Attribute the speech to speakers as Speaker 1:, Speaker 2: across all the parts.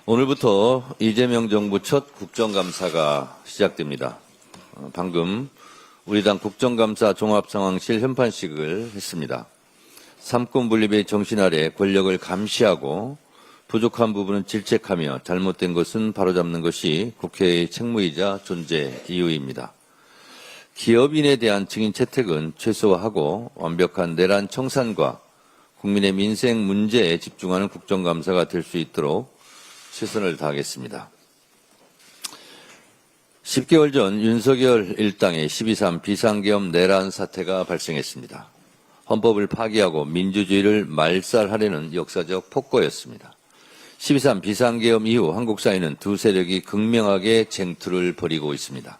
Speaker 1: 오늘부터 이재명 정부 첫 국정감사가 시작됩니다. 방금 우리 당 국정감사 종합상황실 현판식을 했습니다. 삼권 분립의 정신 아래 권력을 감시하고 부족한 부분은 질책하며 잘못된 것은 바로잡는 것이 국회의 책무이자 존재 이유입니다. 기업인에 대한 증인 채택은 최소화하고 완벽한 내란 청산과 국민의 민생 문제에 집중하는 국정감사가 될 수 있도록 최선을 다하겠습니다. 10개월 전 윤석열 일당의 12.3 비상계엄 내란 사태가 발생했습니다. 헌법을 파기하고 민주주의를 말살하려는 역사적 폭거였습니다. 12.3 비상계엄 이후 한국 사회는 두 세력이 극명하게 쟁투를 벌이고 있습니다.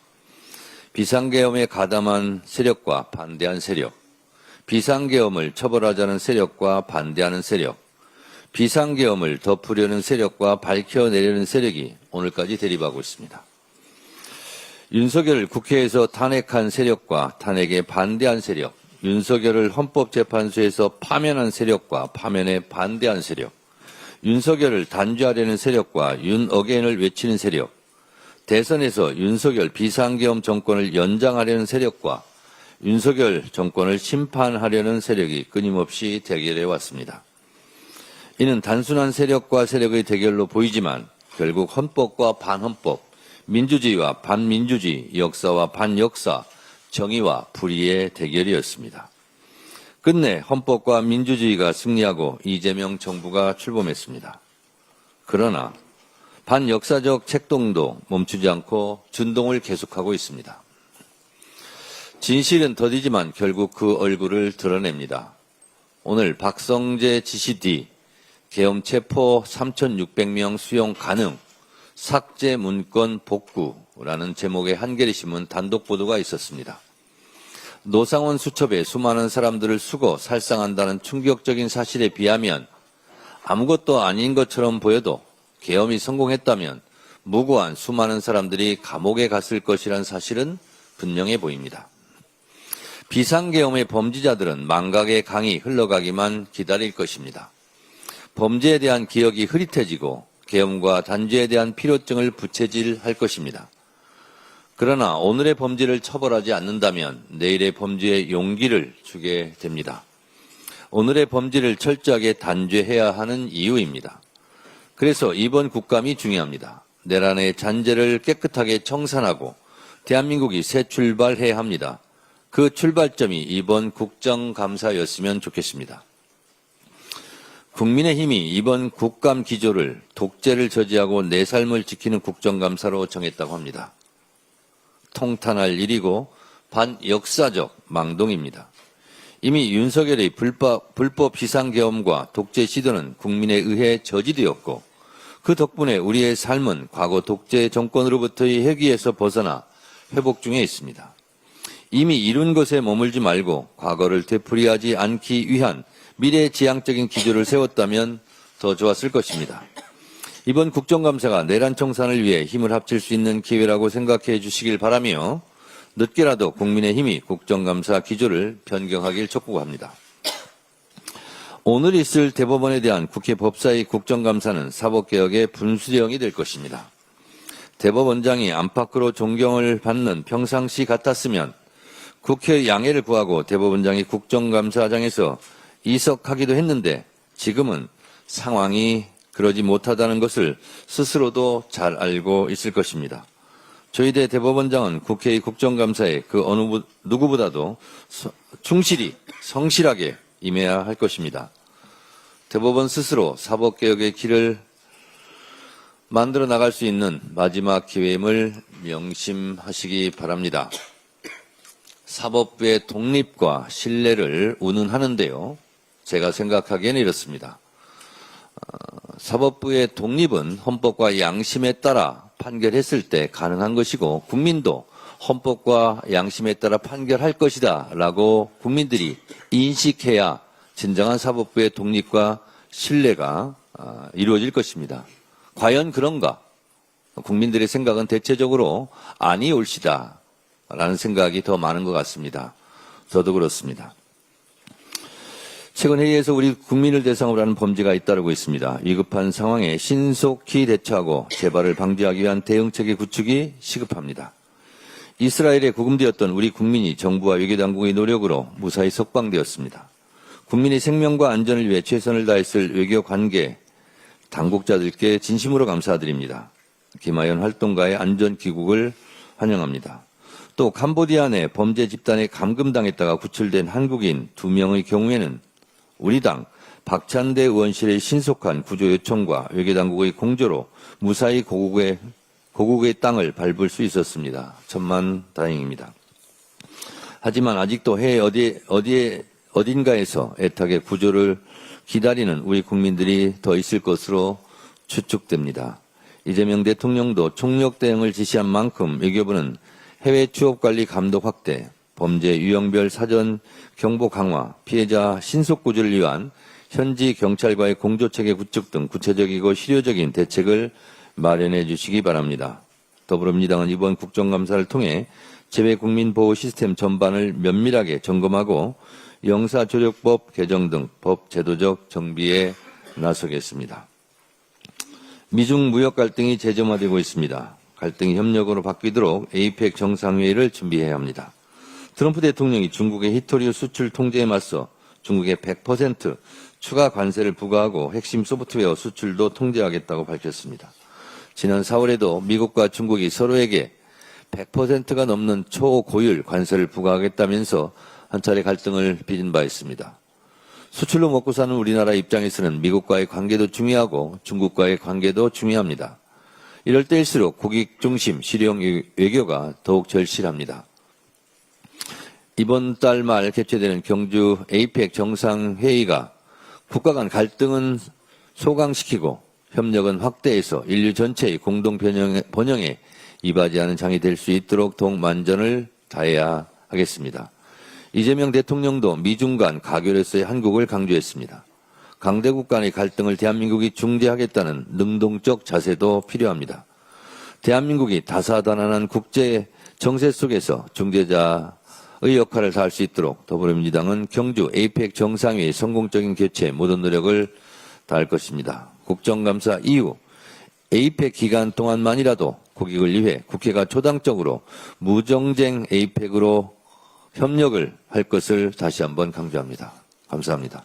Speaker 1: 비상계엄에 가담한 세력과 반대한 세력, 비상계엄을 처벌하자는 세력과 반대하는 세력, 비상계엄을 덮으려는 세력과 밝혀내려는 세력이 오늘까지 대립하고 있습니다. 윤석열을 국회에서 탄핵한 세력과 탄핵에 반대한 세력, 윤석열을 헌법재판소에서 파면한 세력과 파면에 반대한 세력, 윤석열을 단죄하려는 세력과 윤어게인을 외치는 세력, 대선에서 윤석열 비상계엄 정권을 연장하려는 세력과 윤석열 정권을 심판하려는 세력이 끊임없이 대결해 왔습니다. 이는 단순한 세력과 세력의 대결로 보이지만 결국 헌법과 반헌법, 민주주의와 반민주주의, 역사와 반역사, 정의와 불의의 대결이었습니다. 끝내 헌법과 민주주의가 승리하고 이재명 정부가 출범했습니다. 그러나 반역사적 책동도 멈추지 않고 준동을 계속하고 있습니다. 진실은 더디지만 결국 그 얼굴을 드러냅니다. 오늘 박성재 지시 뒤 계엄 체포 3,600명 수용 가능, 삭제 문건 복구라는 제목의 한겨레 신문 단독 보도가 있었습니다. 노상원 수첩에 수많은 사람들을 수거, 살상한다는 충격적인 사실에 비하면 아무것도 아닌 것처럼 보여도 계엄이 성공했다면 무고한 수많은 사람들이 감옥에 갔을 것이란 사실은 분명해 보입니다. 비상계엄의 범죄자들은 망각의 강이 흘러가기만 기다릴 것입니다. 범죄에 대한 기억이 흐릿해지고 계엄과 단죄에 대한 필요증을 부채질할 것입니다. 그러나 오늘의 범죄를 처벌하지 않는다면 내일의 범죄에 용기를 주게 됩니다. 오늘의 범죄를 철저하게 단죄해야 하는 이유입니다. 그래서 이번 국감이 중요합니다. 내란의 잔재를 깨끗하게 청산하고 대한민국이 새 출발해야 합니다. 그 출발점이 이번 국정감사였으면 좋겠습니다. 국민의힘이 이번 국감 기조를 독재를 저지하고 내 삶을 지키는 국정감사로 정했다고 합니다. 통탄할 일이고 반역사적 망동입니다. 이미 윤석열의 불법 비상계엄과 독재 시도는 국민에 의해 저지되었고 그 덕분에 우리의 삶은 과거 독재 정권으로부터의 회귀에서 벗어나 회복 중에 있습니다. 이미 이룬 것에 머물지 말고 과거를 되풀이하지 않기 위한 미래지향적인 기조를 세웠다면 더 좋았을 것입니다. 이번 국정감사가 내란 청산을 위해 힘을 합칠 수 있는 기회라고 생각해 주시길 바라며 늦게라도 국민의힘이 국정감사 기조를 변경하길 촉구합니다. 오늘 있을 대법원에 대한 국회 법사위 국정감사는 사법개혁의 분수령이 될 것입니다. 대법원장이 안팎으로 존경을 받는 평상시 같았으면 국회 양해를 구하고 대법원장이 국정감사장에서 이석하기도 했는데 지금은 상황이 그러지 못하다는 것을 스스로도 잘 알고 있을 것입니다. 저희 대 대법원장은 국회의 국정감사에 그 어느 누구보다도 충실히 성실하게 임해야 할 것입니다. 대법원 스스로 사법개혁의 길을 만들어 나갈 수 있는 마지막 기회임을 명심하시기 바랍니다. 사법부의 독립과 신뢰를 운운하는데요. 제가 생각하기에는 이렇습니다. 사법부의 독립은 헌법과 양심에 따라 판결했을 때 가능한 것이고 국민도 헌법과 양심에 따라 판결할 것이다 라고 국민들이 인식해야 진정한 사법부의 독립과 신뢰가 이루어질 것입니다. 과연 그런가? 국민들의 생각은 대체적으로 아니 옳시다 라는 생각이 더 많은 것 같습니다. 저도 그렇습니다. 최근 회의에서 우리 국민을 대상으로 하는 범죄가 잇따르고 있습니다. 위급한 상황에 신속히 대처하고 재발을 방지하기 위한 대응체계 구축이 시급합니다. 이스라엘에 구금되었던 우리 국민이 정부와 외교당국의 노력으로 무사히 석방되었습니다. 국민의 생명과 안전을 위해 최선을 다했을 외교관계 당국자들께 진심으로 감사드립니다. 김하연 활동가의 안전 귀국을 환영합니다. 또 캄보디아 내 범죄 집단에 감금당했다가 구출된 한국인 2명의 경우에는 우리 당 박찬대 의원실의 신속한 구조 요청과 외교당국의 공조로 무사히 고국의 땅을 밟을 수 있었습니다. 천만다행입니다. 하지만 아직도 해외 어딘가에서 애타게 구조를 기다리는 우리 국민들이 더 있을 것으로 추측됩니다. 이재명 대통령도 총력 대응을 지시한 만큼 외교부는 해외 취업관리 감독 확대, 범죄 유형별 사전 경보 강화, 피해자 신속 구조를 위한 현지 경찰과의 공조체계 구축 등 구체적이고 실효적인 대책을 마련해 주시기 바랍니다. 더불어민주당은 이번 국정감사를 통해 재외국민보호 시스템 전반을 면밀하게 점검하고 영사조력법 개정 등 법 제도적 정비에 나서겠습니다. 미중 무역 갈등이 재점화되고 있습니다. 갈등이 협력으로 바뀌도록 에이펙 정상회의를 준비해야 합니다. 트럼프 대통령이 중국의 히토리오 수출 통제에 맞서 중국에 100% 추가 관세를 부과하고 핵심 소프트웨어 수출도 통제하겠다고 밝혔습니다. 지난 4월에도 미국과 중국이 서로에게 100%가 넘는 초고율 관세를 부과하겠다면서 한 차례 갈등을 빚은 바 있습니다. 수출로 먹고 사는 우리나라 입장에서는 미국과의 관계도 중요하고 중국과의 관계도 중요합니다. 이럴 때일수록 국익 중심 실용 외교가 더욱 절실합니다. 이번 달 말 개최되는 경주 에이펙 정상회의가 국가 간 갈등은 소강시키고 협력은 확대해서 인류 전체의 공동 번영에 이바지하는 장이 될 수 있도록 더욱 만전을 다해야 하겠습니다. 이재명 대통령도 미중 간 가결에서의 한국을 강조했습니다. 강대국 간의 갈등을 대한민국이 중재하겠다는 능동적 자세도 필요합니다. 대한민국이 다사다난한 국제 정세 속에서 중재자의 역할을 다할 수 있도록 더불어민주당은 경주 에이펙 정상회의 성공적인 개최에 모든 노력을 다할 것입니다. 국정감사 이후 에이펙 기간 동안만이라도 국익을 위해 국회가 초당적으로 무정쟁 에이펙으로 협력을 할 것을 다시 한번 강조합니다. 감사합니다.